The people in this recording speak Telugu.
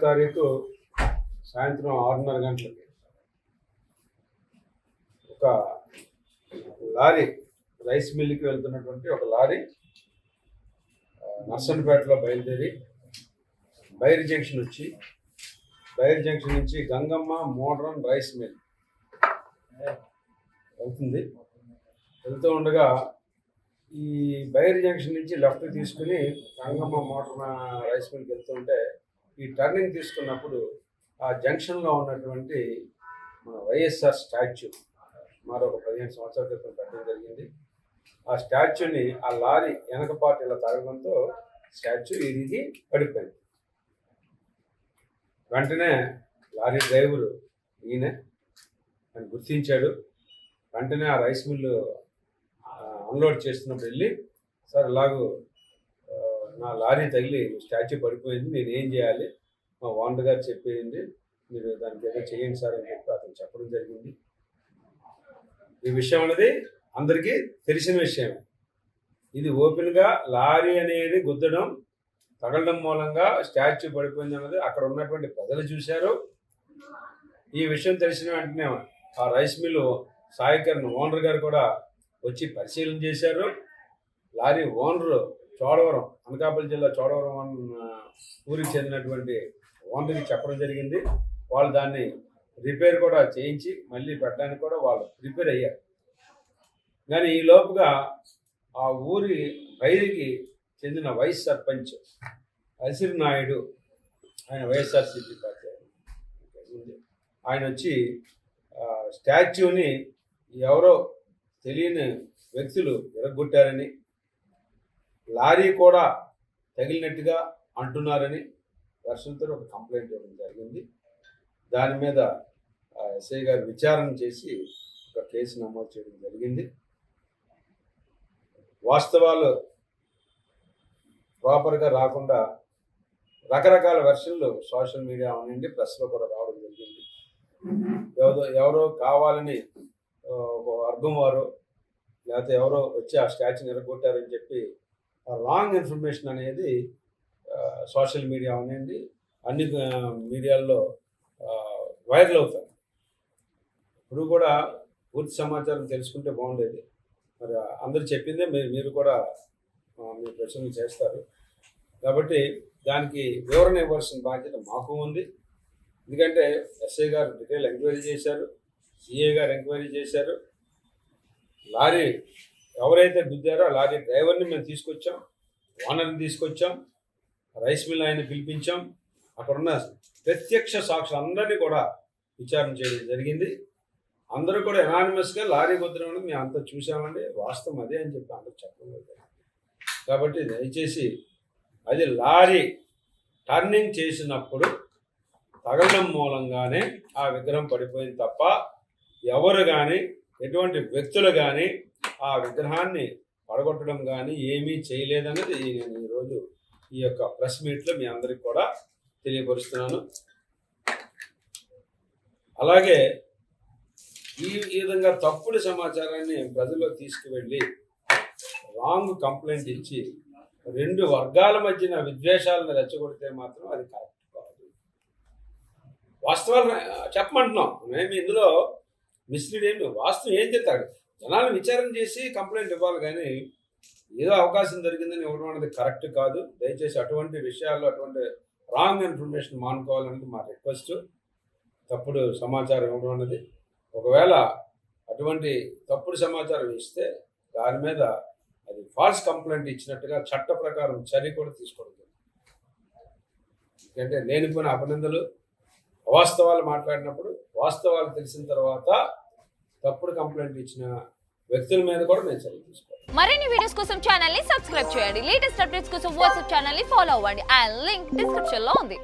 తారీఖు సాయంత్రం 6:30 గంటలకి ఒక లారీ రైస్ మిల్లుకి వెళ్తున్నటువంటి ఒక లారీ నర్సన్పేటలో బయలుదేరి బైరి జంక్షన్ వచ్చి బైరి జంక్షన్ నుంచి గంగమ్మ మోడ్రన్ రైస్ మిల్ వెళ్తూ ఉండగా ఈ బైరి జంక్షన్ నుంచి లెఫ్ట్ తీసుకుని గంగమ్మ మోడ్రన్ రైస్ మిల్కి వెళ్తుంటే ఈ టర్నింగ్ తీసుకున్నప్పుడు ఆ జంక్షన్లో ఉన్నటువంటి మన వైఎస్ఆర్ స్టాచ్యూ మరొక 15 సంవత్సరాల క్రితం పెట్టడం జరిగింది. ఆ స్టాచ్యూని ఆ లారీ వెనక పార్ట్ ఇలా తగడంతో స్టాచ్యూ ఇరిగి పడిపోయింది. వెంటనే లారీ డ్రైవరు ఈయన అని గుర్తించాడు. వెంటనే ఆ రైస్ మిల్లు అన్లోడ్ చేస్తున్నప్పుడు వెళ్ళి, సార్ ఇలాగూ నా లారీ తగిలి స్టాచ్యూ పడిపోయింది, నేను ఏం చేయాలి, మా ఓనర్ గారు చెప్పేయండి, మీరు దానికి ఏదో చేయండి సార్ అని చెప్పి అతను చెప్పడం జరిగింది. ఈ విషయం అనేది అందరికీ తెలిసిన విషయమే. ఇది ఓపెన్గా లారీ అనేది గుద్దడం తగలడం మూలంగా స్టాచ్యూ పడిపోయింది అన్నది అక్కడ ఉన్నటువంటి ప్రజలు చూశారు. ఈ విషయం తెలిసిన వెంటనే ఆ రైస్ మిల్లు సాయికరణ్ ఓనర్ గారు కూడా వచ్చి పరిశీలన చేశారు. లారీ ఓనరు చోడవరం, అనకాపల్లి జిల్లా చోడవరం ఊరికి చెందినటువంటి ఓనర్కి చెప్పడం జరిగింది. వాళ్ళు దాన్ని రిపేర్ కూడా చేయించి మళ్ళీ పెట్టడానికి కూడా వాళ్ళు ప్రిపేర్ అయ్యారు. కానీ ఈ లోపుగా ఆ ఊరి బైరికి చెందిన వైస్ సర్పంచ్ అసిర్ నాయుడు, ఆయన వైఎస్ఆర్సీపీ పార్టీ ఆయన వచ్చి స్టాచ్యూని ఎవరో తెలియని వ్యక్తులు విరగొట్టారని, లారీ కూడా తగిలినట్టుగా అంటున్నారని వర్షంతో ఒక కంప్లైంట్ ఇవ్వడం జరిగింది. దాని మీద ఎస్ఐ గారు విచారణ చేసి ఒక కేసు నమోదు చేయడం జరిగింది. వాస్తవాలు ప్రాపర్గా రాకుండా రకరకాల వెర్షన్లు సోషల్ మీడియా నుండి ప్రెస్లో కూడా రావడం జరిగింది. ఎవరో కావాలని ఒక వర్గం వారు లేకపోతే ఎవరో వచ్చి ఆ స్టాచ్యూని ఎరగొట్టారని చెప్పి రాంగ్ ఇన్ఫర్మేషన్ అనేది సోషల్ మీడియా అనేది అన్ని మీడియాల్లో వైరల్ అవుతారు. ఇప్పుడు కూడా పూర్తి సమాచారం తెలుసుకుంటే బాగుండేది. మరి అందరు చెప్పిందే మీరు కూడా మీ ప్రశ్నలు చేస్తారు కాబట్టి దానికి వివరణ ఇవ్వాల్సిన బాధ్యత మాకు ఉంది. ఎందుకంటే ఎస్ఐ గారు డీటెయిల్ ఎంక్వైరీ చేశారు, సిఐ గారు ఎంక్వైరీ చేశారు. లారీ ఎవరైతే గుద్దారో ఆ లారీ డ్రైవర్ని మేము తీసుకొచ్చాం, ఓనర్ని తీసుకొచ్చాం, రైస్ మిల్ ఆయన పిలిపించాం, అక్కడున్న ప్రత్యక్ష సాక్షులు అందరినీ కూడా విచారణ చేయడం జరిగింది. అందరూ కూడా ఎనానిమస్గా లారీ గుద్దడం మేము అంతా చూసామండి, వాస్తవం అదే అని చెప్పి అందరూ చెప్పడం జరిగింది. కాబట్టి దయచేసి అది లారీ టర్నింగ్ చేసినప్పుడు తగలడం మూలంగానే ఆ విగ్రహం పడిపోయింది తప్ప ఎవరు కానీ ఎటువంటి వ్యక్తులు కానీ ఆ విగ్రహాన్ని పడగొట్టడం కానీ ఏమీ చేయలేదన్నది నేను ఈరోజు ఈ యొక్క ప్రెస్ మీట్లో మీ అందరికి కూడా తెలియపరుస్తున్నాను. అలాగే ఈ విధంగా తప్పుడు సమాచారాన్ని ప్రజల్లో తీసుకువెళ్ళి రాంగ్ కంప్లైంట్ ఇచ్చి 2 వర్గాల మధ్యన విద్వేషాలను రెచ్చగొడితే మాత్రం అది కరెక్ట్ కాదు. వాస్తవాలు చెప్పమంటున్నాం మేము, ఇందులో మిస్లీడ్ ఏమి, వాస్తవం ఏం చెప్తాడు, జనాలు విచారణ చేసి కంప్లైంట్ ఇవ్వాలి కానీ ఏదో అవకాశం జరిగిందని ఇవ్వడం అనేది కరెక్ట్ కాదు. దయచేసి అటువంటి విషయాల్లో అటువంటి రాంగ్ ఇన్ఫర్మేషన్ మానుకోవాలనేది మా రిక్వెస్ట్. తప్పుడు సమాచారం ఇవ్వడం అనేది, ఒకవేళ అటువంటి తప్పుడు సమాచారం ఇస్తే దాని మీద అది ఫాల్స్ కంప్లైంట్ ఇచ్చినట్టుగా చట్ట ప్రకారం చర్య కూడా తీసుకోవడం జరుగుతుంది. ఎందుకంటే లేనిపోయిన అభినందనలు, అవాస్తవాలు మాట్లాడినప్పుడు వాస్తవాలు తెలిసిన తర్వాత తప్పుడు కంప్లైంట్ ఇచ్చిన వ్యక్తుల మీద కూడా నేను చర్య తీసుకోవాలి. మరిన్ని వీడియోస్ కోసం ఛానల్ ని సబ్స్క్రైబ్ చేయండి. లేటెస్ట్ అప్డేట్స్ కోసం వాట్సాప్ ఛానల్ ని ఫాలో అవ్వండి. ఆ లింక్ డిస్క్రిప్షన్ లో ఉంది.